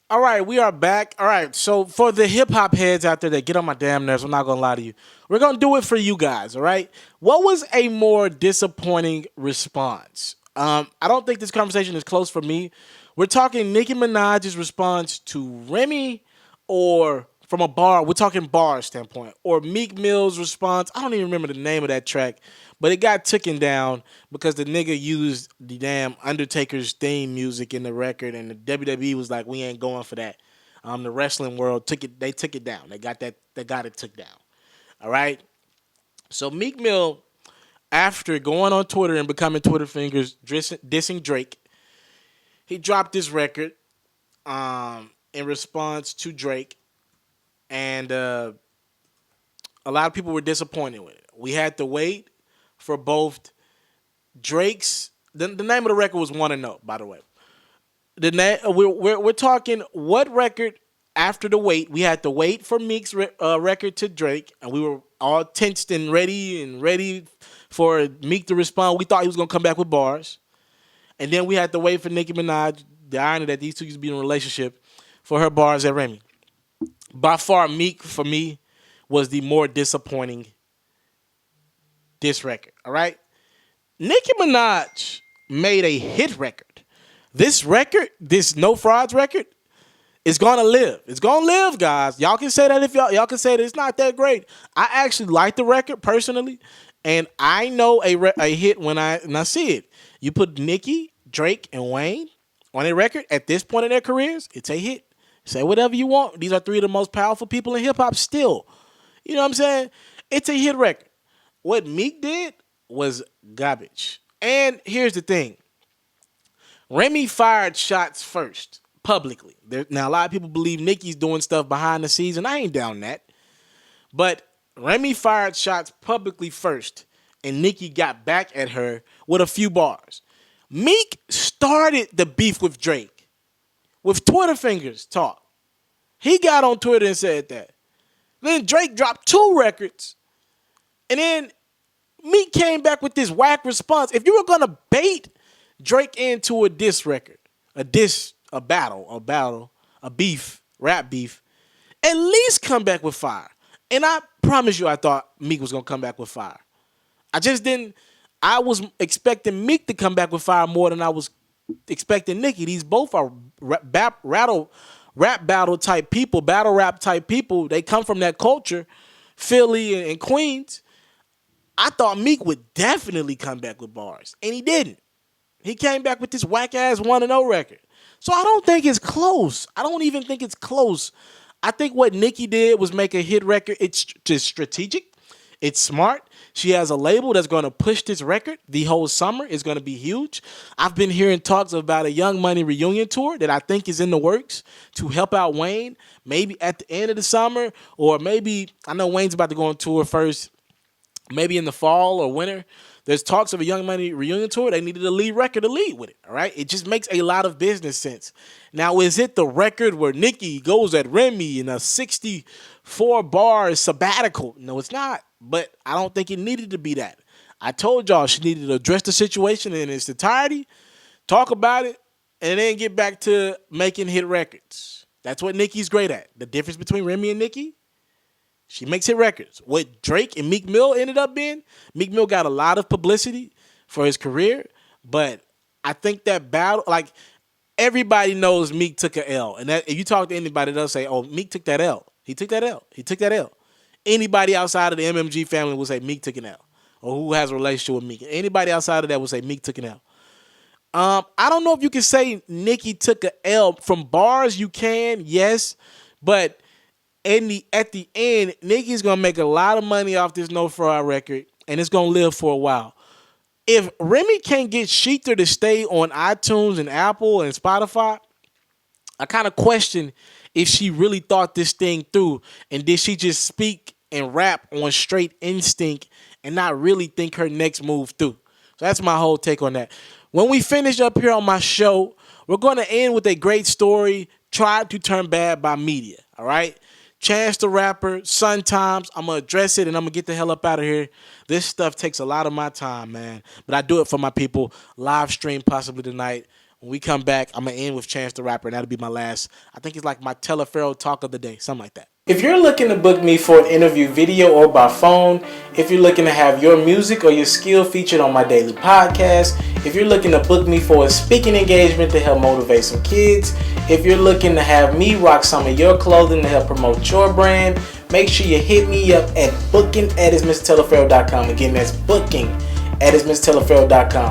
All right, we are back. All right, so for the hip hop heads out there that get on my damn nerves, I'm not gonna lie to you. We're gonna do it for you guys. All right. What was a more disappointing response? I don't think this conversation is close for me. We're talking Nicki Minaj's response to Remy, or from a bar. We're talking bar standpoint, or Meek Mill's response. I don't even remember the name of that track, but it got taken down because the nigga used the damn Undertaker's theme music in the record, and the WWE was like, "We ain't going for that." The wrestling world took it. They took it down. They got that. They got it took down. All right. So Meek Mill, after going on Twitter and becoming Twitter fingers, dissing Drake, he dropped this record in response to Drake, and a lot of people were disappointed with it. We had to wait for both Drake's. The name of the record was "Wanna Know," by the way. We're talking what record after the wait. We had to wait for Meek's record to Drake, and we were all tensed and ready for Meek to respond. We thought he was gonna come back with bars, and then we had to wait for Nicki Minaj. The irony that these two used to be in a relationship, for her bars at Remy. By far, Meek for me was the more disappointing diss record. All right, Nicki Minaj made a hit record. This record, this No Frauds record, is gonna live. It's gonna live, guys. Y'all can say that if y'all can say that it's not that great. I actually like the record personally, and I know a hit when I see it. You put Nicki, Drake, and Wayne on a record at this point in their careers, it's a hit. Say whatever you want. These are three of the most powerful people in hip hop still. You know what I'm saying? It's a hit record. What Meek did was garbage. And here's the thing. Remy fired shots first, publicly. Now, a lot of people believe Nicki's doing stuff behind the scenes, and I ain't down that. But Remy fired shots publicly first, and Nicki got back at her with a few bars. Meek started the beef with Drake with Twitter fingers talk. He got on Twitter and said that. Then Drake dropped 2 records, and then Meek came back with this whack response. If you were going to bait Drake into a diss record, a beef, rap beef, at least come back with fire. And I promise you, I thought Meek was going to come back with fire. I just didn't. I was expecting Meek to come back with fire more than I was expecting Nicki. These both are rap battle type people, battle rap type people. They come from that culture, Philly and Queens. I thought Meek would definitely come back with bars, and he didn't. He came back with this whack ass 1-0 record. So I don't think it's close. I don't even think it's close. I think what Nicki did was make a hit record. It's just strategic. It's smart. She has a label that's going to push this record the whole summer. It's going to be huge. I've been hearing talks about a Young Money reunion tour that I think is in the works to help out Wayne, maybe at the end of the summer, or maybe, I know Wayne's about to go on tour first, maybe in the fall or winter. There's talks of a Young Money reunion tour. They needed a lead record to lead with it, all right? It just makes a lot of business sense. Now, is it the record where Nicki goes at Remy in a 64-bar sabbatical? No, it's not. But I don't think it needed to be that. I told y'all she needed to address the situation in its entirety, talk about it, and then get back to making hit records. That's what Nicki's great at. The difference between Remy and Nicki, she makes hit records. What Drake and Meek Mill ended up being, Meek Mill got a lot of publicity for his career, but I think that battle, like, everybody knows Meek took a L. And that if you talk to anybody, they'll say, oh, Meek took that L. He took that L. He took that L. Anybody outside of the MMG family will say Meek took an L. Or who has a relationship with Meek. Anybody outside of that will say Meek took an L. I don't know if you can say Nicki took a L. From bars, you can, yes. But at the end, Nicki's going to make a lot of money off this No Fraud record, and it's going to live for a while. If Remy can't get Sheether to stay on iTunes and Apple and Spotify, I kind of question if she really thought this thing through, and did she just speak and rap on straight instinct and not really think her next move through. So that's my whole take on that. When we finish up here on my show, we're going to end with a great story, Tried to Turn Bad by Media, all right? Chance the Rapper, Sun Times. I'm going to address it, and I'm going to get the hell up out of here. This stuff takes a lot of my time, man. But I do it for my people. Live stream possibly tonight When we come back, I'm going to end with Chance the Rapper, and that'll be my last. I think it's like my Telepharo talk of the day, something like that. If you're looking to book me for an interview video or by phone, if you're looking to have your music or your skill featured on my daily podcast, if you're looking to book me for a speaking engagement to help motivate some kids, if you're looking to have me rock some of your clothing to help promote your brand, make sure you hit me up at booking@ismrtelepharo.com. Again, that's booking@ismrtelepharo.com.